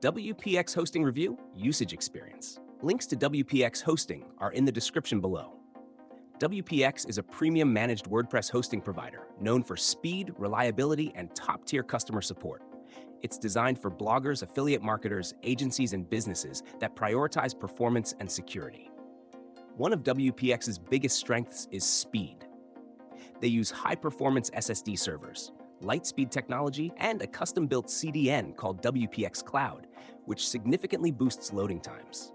WPX Hosting Review Usage Experience. Links to WPX Hosting are in the description below. WPX is a premium managed WordPress hosting provider known for speed, reliability, and top-tier customer support. It's designed for bloggers, affiliate marketers, agencies, and businesses that prioritize performance and security. One of WPX's biggest strengths is speed. They use high-performance SSD servers, Lightspeed technology, and a custom-built CDN called WPX Cloud, which significantly boosts loading times.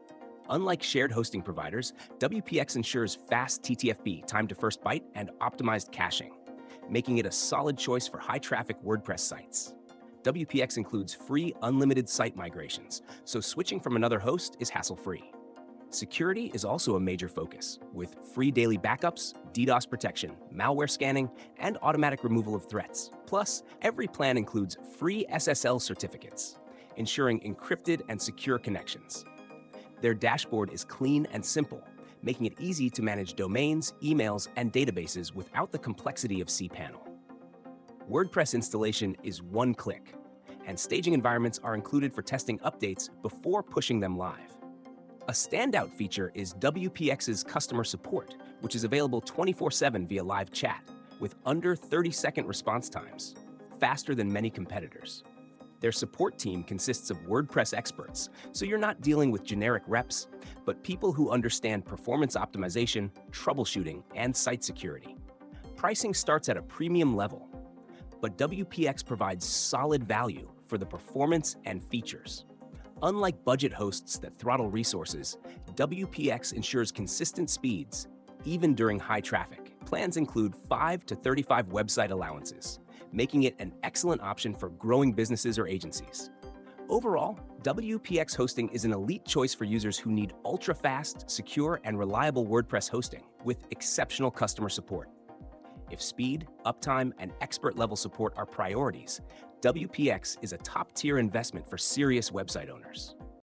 Unlike shared hosting providers, WPX ensures fast TTFB, time to first byte, and optimized caching, making it a solid choice for high-traffic WordPress sites. WPX includes free, unlimited site migrations, so switching from another host is hassle-free. Security is also a major focus, with free daily backups, DDoS protection, malware scanning, and automatic removal of threats. Plus, every plan includes free SSL certificates, ensuring encrypted and secure connections. Their dashboard is clean and simple, making it easy to manage domains, emails, and databases without the complexity of cPanel. WordPress installation is one click, and staging environments are included for testing updates before pushing them live. A standout feature is WPX's customer support, which is available 24/7 via live chat, with under 30-second response times, faster than many competitors. Their support team consists of WordPress experts, so you're not dealing with generic reps, but people who understand performance optimization, troubleshooting, and site security. Pricing starts at a premium level, but WPX provides solid value for the performance and features. Unlike budget hosts that throttle resources, WPX ensures consistent speeds, even during high traffic. Plans include 5 to 35 website allowances, making it an excellent option for growing businesses or agencies. Overall, WPX hosting is an elite choice for users who need ultra-fast, secure, and reliable WordPress hosting with exceptional customer support. If speed, uptime, and expert-level support are priorities, WPX is a top-tier investment for serious website owners.